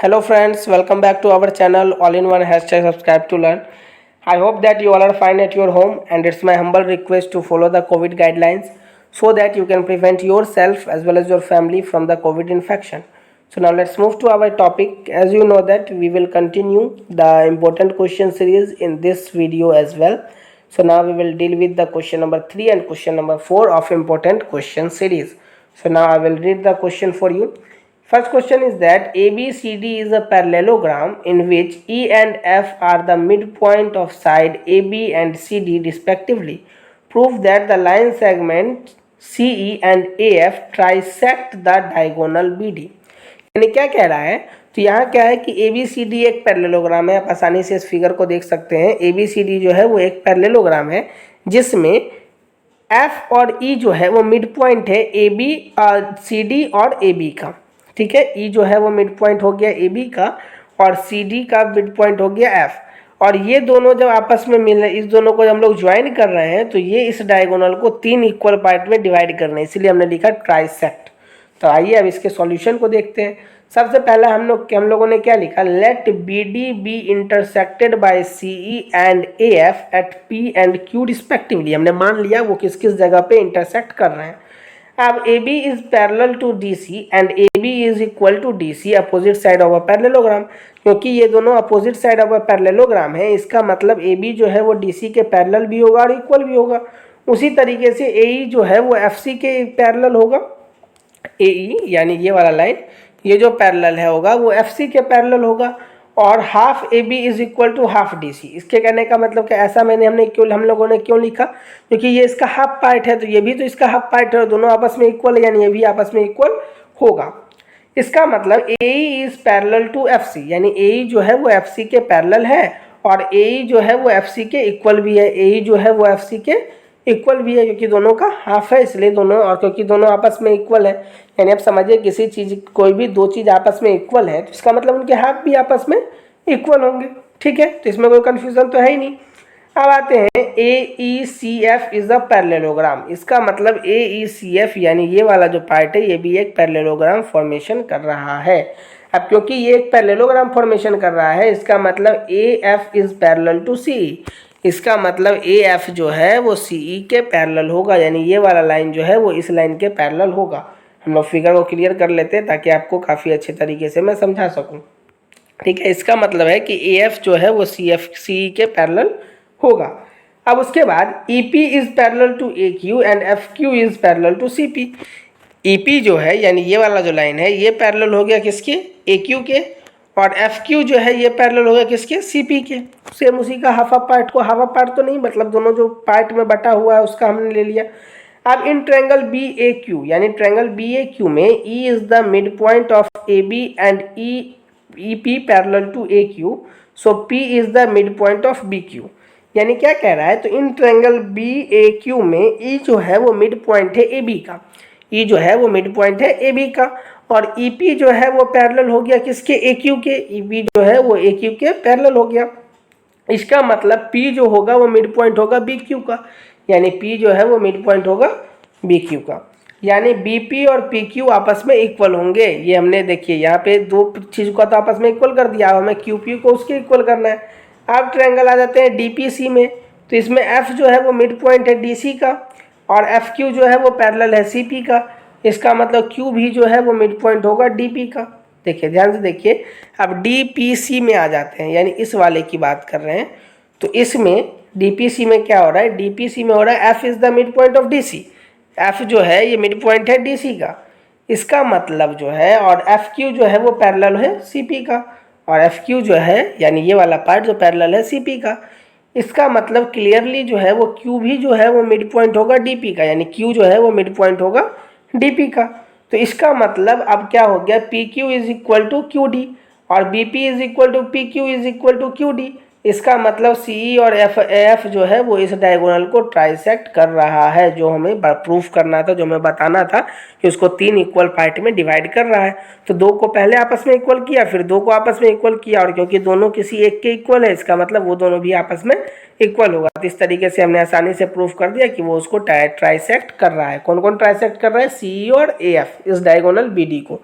Hello friends, welcome back to our channel all-in-one hashtag subscribe to learn. I hope that you all are fine at your home, and it's my humble request to follow the COVID guidelines so that you can prevent yourself as well as your family from the COVID infection. So now let's move to our topic. As you know that we will continue the important question series in this video as well. So now we will deal with the question number 3 and question number 4 of important question series. So now I will read the question for you. First question is that ABCD is a parallelogram in which E and F are the midpoint of side AB and CD respectively. Prove that the line segment CE and AF trisect the diagonal BD. यानी क्या कह रहा है, तो यहाँ क्या है कि ABCD एक पैरेललोग्राम है। आप आसानी से इस फिगर को देख सकते हैं। ABCD जो है वो एक पैरेललोग्राम है जिसमें F और E जो है वो मिड पॉइंट है AB CD और AB का। ठीक है, ई जो है वो मिड पॉइंट हो गया ए बी का और सी डी का मिड पॉइंट हो गया एफ। और ये दोनों जब आपस में मिल रहे, इस दोनों को हम लोग ज्वाइन कर रहे हैं तो ये इस डायगोनल को 3 इक्वल पार्ट में डिवाइड करना है, इसीलिए हमने लिखा ट्राइसेक्ट। तो आइए अब इसके सॉल्यूशन को देखते हैं। सबसे पहले हम लोगों ने क्या लिखा, let B D be intersected by C E and A F at P and Q respectively. हमने मान लिया वो किस किस जगह पे इंटरसेक्ट कर रहे हैं। अब AB is parallel to DC and AB is equal to DC opposite side of a parallelogram. क्योंकि ये दोनों opposite side of a parallelogram है, इसका मतलब AB जो है वो DC के पैरेलल भी होगा और इक्वल भी होगा। उसी तरीके से AE जो है वो FC के पैरेलल होगा। AE यानी ये वाला लाइन, ये जो पैरेलल है होगा वो FC के पैरेलल होगा। और half AB is equal to half DC। इसके कहने का मतलब कि ऐसा हम लोगों ने क्यों लिखा, क्योंकि ये इसका हाफ पार्ट है तो ये भी तो इसका हाफ पार्ट है, दोनों आपस में इक्वल है, यानी ये भी आपस में इक्वल होगा। इसका मतलब AE is parallel to FC, यानी AE जो है वो FC के पैरेलल है और AE जो है वो FC के इक्वल भी है। AE जो है वो FC के इक्वल भी है क्योंकि दोनों का हाफ है, इसलिए दोनों, और क्योंकि दोनों आपस में इक्वल है, यानी आप समझिए किसी चीज़, कोई भी दो चीज़ आपस में इक्वल है तो इसका मतलब उनके हाफ भी आपस में इक्वल होंगे। ठीक है, तो इसमें कोई कन्फ्यूज़न तो है ही नहीं। अब आते हैं AECF इज अ पैरेललोग्राम। इसका मतलब AECF यानी ये वाला जो पार्ट है ये भी एक पैरेललोग्राम फॉर्मेशन कर रहा है। अब क्योंकि ये एक पैरेललोग्राम फॉर्मेशन कर रहा है, इसका मतलब AF is parallel to CE। इसका मतलब AF जो है वो CE के पैरेलल होगा, यानी ये वाला लाइन जो है वो इस लाइन के पैरेलल होगा। हम लोग फिगर को क्लियर कर लेते हैं ताकि आपको काफ़ी अच्छे तरीके से मैं समझा सकूं। ठीक है, इसका मतलब है कि AF जो है वो CE के पैरेलल होगा। अब उसके बाद EP is parallel to AQ and FQ is parallel to CP। EP जो है यानी ये वाला जो लाइन है ये पैरेलल हो गया किसके, AQ के, और FQ जो है ये पैरेलल हो गया किसके, CP के। सेम उसी का हाफ पार्ट को, हाफ पार्ट तो नहीं मतलब दोनों जो पार्ट में बटा हुआ है उसका हमने ले लिया। अब इन ट्रायंगल BAQ यानी ट्रायंगल BAQ में E is the mid point of AB and EP parallel to AQ, so P is the mid point of BQ। यानी क्या कह रहा है, तो इन ट्रायंगल BAQ में E जो है वो मिड पॉइंट है AB का, E जो है वो मिड पॉइंट है AB का, और EP जो है वो पैरेलल हो गया किसके, AQ के। EP जो है वो AQ के पैरेलल हो गया। इसका मतलब P जो होगा वो मिड पॉइंट होगा BQ का, यानी P जो है वो मिड पॉइंट होगा BQ का, यानी BP और PQ आपस में इक्वल होंगे। ये हमने देखिए यहाँ पे दो चीज़ को तो आपस में इक्वल कर दिया, अब हमें QP को उसके इक्वल करना है। अब ट्रायंगल आ जाते हैं DPC में, तो इसमें F जो है वो मिड पॉइंट है DC का और FQ जो है वो पैरेलल है CP का। इसका मतलब Q भी जो है वो मिड पॉइंट होगा DP का। देखिए ध्यान से देखिए, अब DPC में आ जाते हैं, यानी इस वाले की बात कर रहे हैं। तो इसमें DPC में क्या हो रहा है, DPC में हो रहा है F is the mid point of DC। F जो है ये मिड पॉइंट है DC का, इसका मतलब जो है, और FQ जो है वो पैरेलल है CP का, और FQ जो है यानी ये वाला पार्ट जो पैरेलल है CP का। इसका मतलब क्लियरली जो है वो Q भी जो है वो मिड पॉइंट होगा DP का, यानी Q जो है वो मिड पॉइंट होगा DP का। तो इसका मतलब अब क्या हो गया, PQ is equal to QD और BP is equal to PQ is equal to QD। इसका मतलब CE और AF जो है वो इस डायगोनल को ट्राइसेक्ट कर रहा है, जो हमें प्रूफ करना था, जो हमें बताना था कि उसको 3 इक्वल पार्ट में डिवाइड कर रहा है। तो दो को पहले आपस में इक्वल किया, फिर दो को आपस में इक्वल किया, और क्योंकि दोनों किसी एक के इक्वल है इसका मतलब वो दोनों भी आपस में इक्वल होगा। तो इस तरीके से हमने आसानी से प्रूफ कर दिया कि वो उसको ट्राइसेक्ट कर रहा है। कौन कौन ट्राइसेक्ट कर रहा है, CE और AF इस डायगोनल BD को।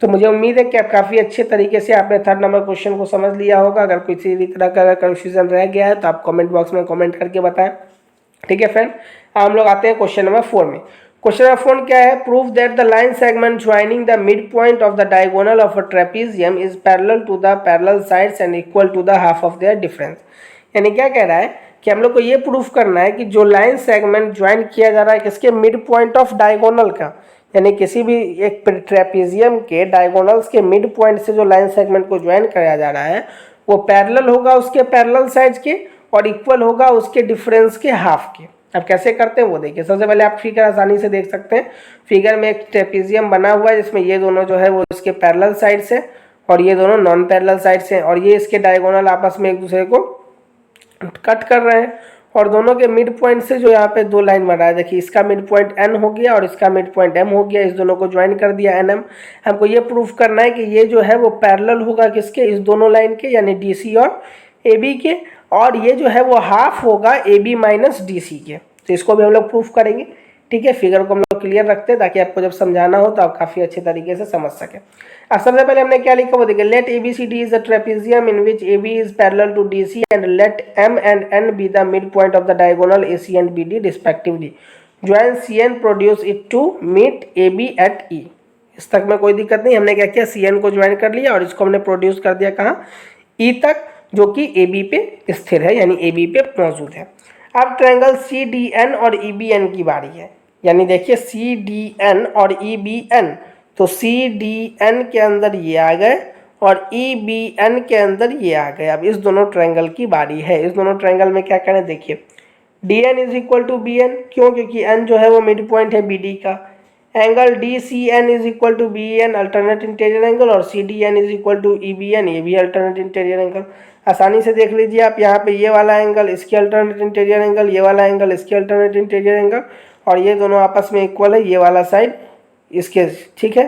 तो मुझे उम्मीद है कि आप काफ़ी अच्छे तरीके से आपने 3rd नंबर क्वेश्चन को समझ लिया होगा। अगर किसी भी तरह का अगर कन्फ्यूजन रह गया है तो आप कमेंट बॉक्स में कमेंट करके बताएं। ठीक है फ्रेंड, हम लोग आते हैं क्वेश्चन नंबर 4 में। क्वेश्चन नंबर 4 क्या है? Prove that the line segment joining the mid point of the diagonal of a trapezium is parallel to the parallel sides and equal to the half of their difference. यानी क्या कह रहा है कि हम लोग को ये प्रूफ करना है कि जो लाइन सेगमेंट ज्वाइन किया जा रहा है किसके मिड पॉइंट ऑफ डायगोनल का, यानी किसी भी एक ट्रेपीजियम के डायगोनल्स के मिड पॉइंट से जो लाइन सेगमेंट को ज्वाइन कराया जा रहा है वो पैरेलल होगा उसके पैरेलल साइड्स के और इक्वल होगा उसके डिफरेंस के हाफ के। अब कैसे करते हैं वो देखिए। सबसे पहले आप फिगर आसानी से देख सकते हैं। फिगर में एक ट्रेपीजियम बना हुआ है जिसमें ये दोनों जो है वो इसके पैरेलल साइड्स है और ये दोनों नॉन पैरेलल साइड्स हैं और ये इसके डायगोनल आपस में एक दूसरे को कट कर रहे हैं और दोनों के मिड पॉइंट से जो यहाँ पे दो लाइन बना है, देखिए इसका मिड पॉइंट n हो गया और इसका मिड पॉइंट m हो गया, इस दोनों को ज्वाइन कर दिया nm। हमको ये प्रूफ करना है कि ये जो है वो पैरेलल होगा किसके, इस दोनों लाइन के यानी DC और AB के, और ये जो है वो हाफ होगा AB माइनस DC के। तो इसको भी हम लोग प्रूफ करेंगे। ठीक है, फिगर को हम लोग क्लियर रखते हैं ताकि आपको जब समझाना हो तो आप काफ़ी अच्छे तरीके से समझ सकें। अब सबसे पहले हमने क्या लिखा वो देखिए, let ABCD is a trapezium in which AB is parallel to DC and let M and N be the mid point of the diagonal AC and BD respectively. Join CN produce it to meet AB at E। इस तक में कोई दिक्कत नहीं। हमने क्या किया, CN को ज्वाइन कर लिया और इसको हमने प्रोड्यूस कर दिया कहाँ, E तक, जो कि AB पे स्थिर है यानी AB पे मौजूद है। अब ट्रायंगल CDN और EBN की बारी है। यानी देखिए CDN और EBN, तो CDN के अंदर ये आ गए और EBN के अंदर ये आ गए। अब इस दोनों ट्रायंगल की बारी है। इस दोनों ट्रायंगल में क्या करें, देखिए DN is equal to BN, क्यों, क्योंकि N जो है वो मिड पॉइंट है BD का। Angle DCN is equal to BN alternate interior angle और CDN is equal to EBN, ये भी अल्टरनेट इंटीरियर एंगल। आसानी से देख लीजिए आप, यहाँ पे ये वाला एंगल इसके अल्टरनेट इंटीरियर एंगल, ये वाला एंगल इसके अल्टरनेट इंटीरियर एंगल, और ये दोनों आपस में इक्वल है, ये वाला साइड इसके, ठीक है,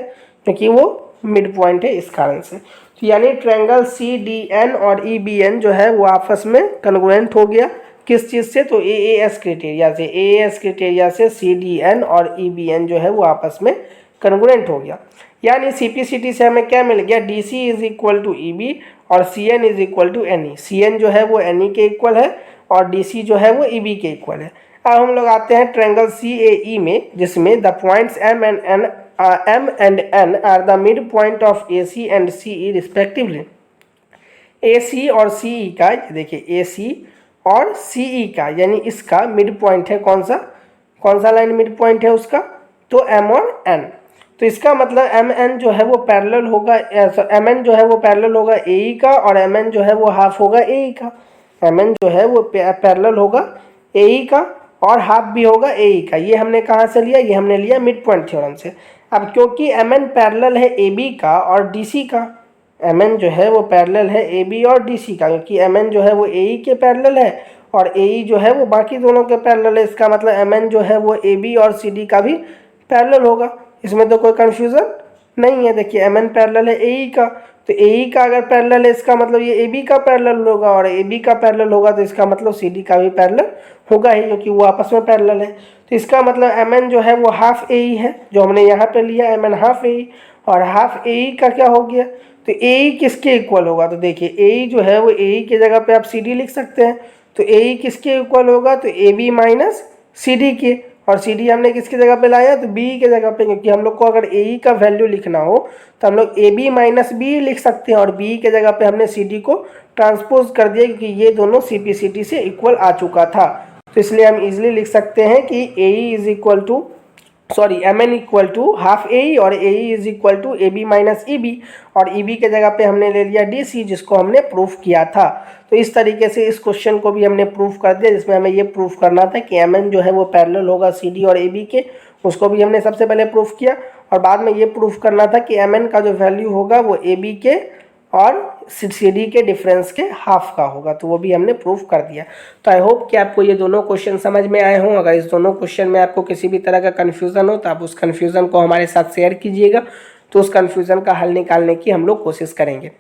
क्योंकि वो मिड पॉइंट है इस कारण से। तो यानी ट्रायंगल CDN और EBN जो है वो आपस में कन्ग्रुएंट हो गया। किस चीज़ से, तो AAS क्राइटेरिया से। AAS क्राइटेरिया से CDN और EBN जो है वो आपस में कन्ग्रुएंट हो गया। यानी CPCT से हमें क्या मिल गया, DC is equal to EB और CN is equal to NE। CN जो है वो NE के इक्वल है और DC जो है वो EB के इक्वल है। अब हम लोग आते हैं ट्रायंगल CAE में, जिसमें the points M and N are the mid point of AC and CE respectively. AC और CE का, देखिए AC और CE का यानी इसका मिड पॉइंट है कौन सा लाइन मिड पॉइंट है उसका, तो M और N। तो इसका मतलब MN जो है वो पैरेलल होगा, MN जो है वो पैरेलल होगा AE का और MN जो है वो हाफ होगा AE का। MN जो है वो पैरेलल होगा AE का और हाफ भी होगा AE का। ये हमने कहाँ से लिया, ये हमने लिया मिड पॉइंट थ्योरम से। अब क्योंकि MN पैरेलल है AB का और DC का, MN जो है वो पैरेलल है AB और DC का, क्योंकि MN जो है वो AE के पैरेलल है और AE जो है वो बाकी दोनों के पैरेलल है। इसका मतलब MN जो है वो AB और CD का भी पैरेलल होगा। इसमें तो कोई कन्फ्यूज़न नहीं है। देखिए MN पैरेलल है AE का, तो AE का अगर पैरेलल है इसका मतलब ये AB का पैरेलल होगा और AB का पैरेलल होगा तो इसका मतलब CD का भी पैरेलल होगा ही, क्योंकि वो आपस में पैरेलल है। तो इसका मतलब MN जो है वो हाफ AE है, जो हमने यहाँ पे लिया MN हाफ AE, और हाफ AE का क्या हो गया, तो AE किसके इक्वल होगा, तो देखिए AE जो है वो AE की जगह पे आप CD लिख सकते हैं। तो AE किसके इक्वल होगा, तो AB माइनस CD के, और CD हमने किसकी जगह पे लाया, तो B की जगह पे, क्योंकि हम लोग को अगर AE का वैल्यू लिखना हो तो हम लोग AB माइनस B लिख सकते हैं और B की जगह पे हमने CD को ट्रांसपोज कर दिया, क्योंकि ये दोनों CPCT से इक्वल आ चुका था। तो इसलिए हम इजीली लिख सकते हैं कि AE is equal to MN equal to half AE और AE is equal to AB minus EB, और EB के जगह पे हमने ले लिया DC, जिसको हमने प्रूफ किया था। तो इस तरीके से इस क्वेश्चन को भी हमने प्रूफ कर दिया, जिसमें हमें ये प्रूफ करना था कि MN जो है वो पैरेलल होगा CD और AB के, उसको भी हमने सबसे पहले प्रूफ किया, और बाद में ये प्रूफ करना था कि MN का जो वैल्यू होगा वो AB के और CD के डिफरेंस के हाफ का होगा, तो वो भी हमने प्रूफ कर दिया। तो आई होप कि आपको ये दोनों क्वेश्चन समझ में आए हों। अगर इस दोनों क्वेश्चन में आपको किसी भी तरह का कन्फ्यूज़न हो तो आप उस कन्फ्यूज़न को हमारे साथ शेयर कीजिएगा, तो उस कन्फ्यूज़न का हल निकालने की हम लोग कोशिश करेंगे।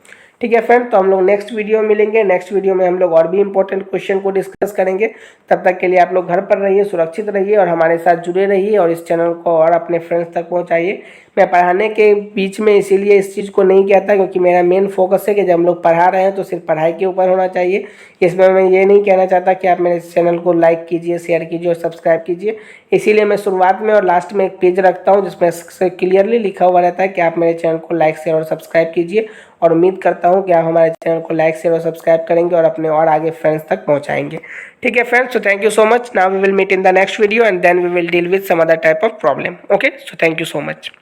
ठीक है फ्रेंड, तो हम लोग नेक्स्ट वीडियो में मिलेंगे। नेक्स्ट वीडियो में हम लोग और भी इंपॉर्टेंट क्वेश्चन को डिस्कस करेंगे। तब तक के लिए आप लोग घर पर रहिए, सुरक्षित रहिए और हमारे साथ जुड़े रहिए, और इस चैनल को और अपने फ्रेंड्स तक पहुँचाइए। मैं पढ़ाने के बीच में इसीलिए इस चीज़ को नहीं कहता, क्योंकि मेरा मेन फोकस है कि जब हम लोग पढ़ा रहे हैं तो सिर्फ पढ़ाई के ऊपर होना चाहिए। इसमें मैं ये नहीं कहना चाहता कि आप मेरे चैनल को लाइक कीजिए, शेयर कीजिए और सब्सक्राइब कीजिए। इसीलिए मैं शुरुआत में और लास्ट में एक पेज रखता हूँ जिसमें क्लियरली लिखा हुआ रहता है कि आप मेरे चैनल को लाइक, शेयर और सब्सक्राइब कीजिए। और उम्मीद करता हूँ कि आप हमारे चैनल को लाइक, शेयर और सब्सक्राइब करेंगे और अपने और आगे फ्रेंड्स तक पहुँचाएंगे। ठीक है friends, so thank you so much. Now we will meet in the next video and then we will deal with some other type of problem. Okay, so thank you so much.